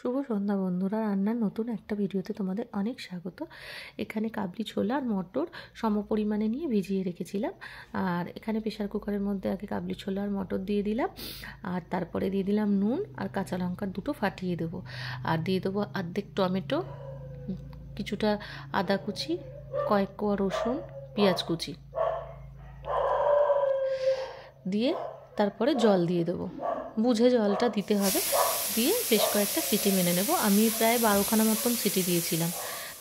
শুভ সন্ধ্যা বন্ধুরা, রান্নার নতুন একটা ভিডিওতে তোমাদের অনেক স্বাগত। এখানে কাবলি ছোলা আর মটর সমপরিমাণে নিয়ে ভিজিয়ে রেখেছিলাম। আর এখানে প্রেশার কুকারের মধ্যে আগে কাবলি ছোলা আর মটর দিয়ে দিলাম, আর তারপরে দিয়ে দিলাম নুন আর কাঁচা লঙ্কা দুটো ফাটিয়ে দেবো, আর দিয়ে দেবো অর্ধেক টমেটো, কিছুটা আদা কুচি, কয়েক কোয়া রসুন, পেঁয়াজ কুচি দিয়ে তারপরে জল দিয়ে দেবো, বুঝে জলটা দিতে হবে। দিয়ে বেশ কয়েকটা সিটি মেনে নেব। আমি প্রায় 12খানা মতন সিটি দিয়েছিলাম,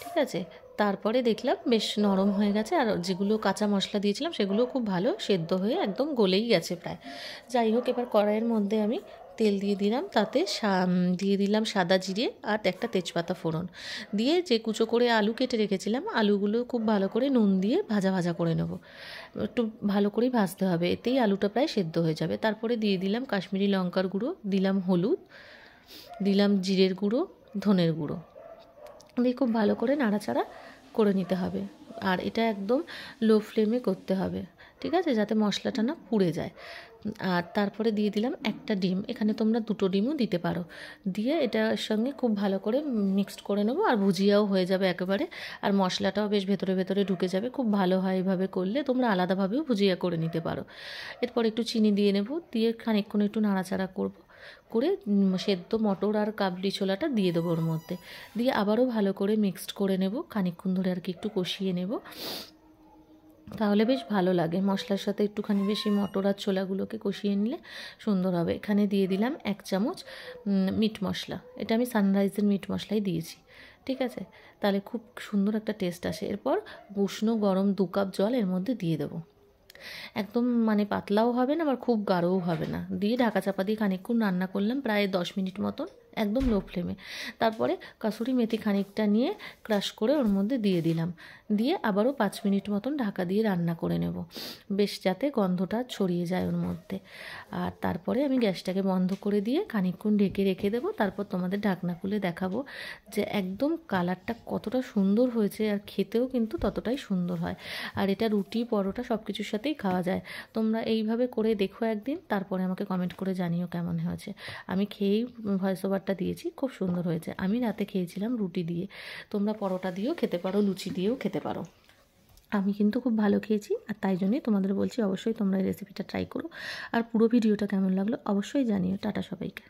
ঠিক আছে। তারপরে দেখলাম বেশ নরম হয়ে গেছে, আর যেগুলো কাঁচা মশলা দিয়েছিলাম সেগুলো খুব ভালো সেদ্ধ হয়ে একদম গলেই গেছে প্রায়। যাই হোক, এবার কড়াইয়ের মধ্যে আমি তেল দিয়ে দিলাম, তাতে দিয়ে দিলাম সাদা জিরে আর একটা তেজপাতা ফোড়ন দিয়ে যে কুচো করে আলু কেটে রেখেছিলাম, আলুগুলো খুব ভালো করে নুন দিয়ে ভাজা ভাজা করে নেব। একটু ভালো করেই ভাজতে হবে, এতেই আলুটা প্রায় সেদ্ধ হয়ে যাবে। তারপরে দিয়ে দিলাম কাশ্মীরি লঙ্কার গুঁড়ো, দিলাম হলুদ, দিলাম জিরের গুঁড়ো, ধনের গুঁড়ো দিয়ে খুব ভালো করে নাড়াচাড়া করে নিতে হবে। আর এটা একদম লো ফ্লেমে করতে হবে, ঠিক আছে, যাতে মশলাটা না পুড়ে যায়। আর তারপরে দিয়ে দিলাম একটা ডিম, এখানে তোমরা দুটো ডিমও দিতে পারো। দিয়ে এটার সঙ্গে খুব ভালো করে মিক্সড করে নেবো, আর ভুজিয়াও হয়ে যাবে একেবারে, আর মশলাটাও বেশ ভেতরে ভেতরে ঢুকে যাবে। খুব ভালো হয় এভাবে করলে, তোমরা আলাদাভাবেও ভুজিয়া করে নিতে পারো। এরপর একটু চিনি দিয়ে নেব, দিয়ে খানিকক্ষণ একটু নাড়াচাড়া করে সেদ্ধ মটর আর কাবলি ছোলাটা দিয়ে দেবো ওর মধ্যে, দিয়ে আবারও ভালো করে মিক্সড করে নেব, খানিকক্ষণ ধরে আর কি একটু কষিয়ে নেব, তাহলে বেশ ভালো লাগে। মশলার সাথে একটুখানি বেশি মটর আর ছোলাগুলোকে কষিয়ে নিলে সুন্দর হবে। এখানে দিয়ে দিলাম 1 চামচ মিট মশলা, এটা আমি সানরাইজের মিট মশলাই দিয়েছি, ঠিক আছে, তাহলে খুব সুন্দর একটা টেস্ট আসে। এরপর উষ্ণ গরম 2 কাপ জল এর মধ্যে দিয়ে দেবো, একদম মানে পাতলাও হবে না আবার খুব গাঢ়ও হবে না। দিয়ে ঢাকা চাপা দিয়ে খানিকক্ষণ রান্না করলাম, প্রায় 10 মিনিট মতন, একদম লো ফ্লেমে। তারপরে কাসুরি মেথি খানিকটা নিয়ে ক্রাশ করে ওর মধ্যে দিয়ে দিলাম, দিয়ে আবারও 5 মিনিট মতন ঢাকা দিয়ে রান্না করে নেব, বেশ যাতে গন্ধটা ছড়িয়ে যায় ওর মধ্যে। আর তারপরে আমি গ্যাসটাকে বন্ধ করে দিয়ে খানিকক্ষণ ঢেকে রেখে দেবো। তারপর তোমাদের ঢাকনা খুলে দেখাবো যে একদম কালারটা কতটা সুন্দর হয়েছে, আর খেতেও কিন্তু ততটাই সুন্দর হয়। আর এটা রুটি পরোটা সব কিছুর সাথেই খাওয়া যায়। তোমরা এইভাবে করে দেখো একদিন, তারপরে আমাকে কমেন্ট করে জানিও কেমন হয়েছে। আমি খেয়েই ভয়েস ওভারটা দিয়েছি, খুব সুন্দর হয়েছে। আমি রাতে খেয়েছিলাম রুটি দিয়ে, তোমরা পরোটা দিয়েও খেতে পারো, লুচি দিয়েও খেতে পারো। আমি কিন্তু খুব ভালো খেয়েছি, আর তাই জন্যই তোমাদের বলছি অবশ্যই তোমরা এই রেসিপিটা ট্রাই করো। আর পুরো ভিডিওটা কেমন লাগলো অবশ্যই জানিও। টাটা সবাইকে।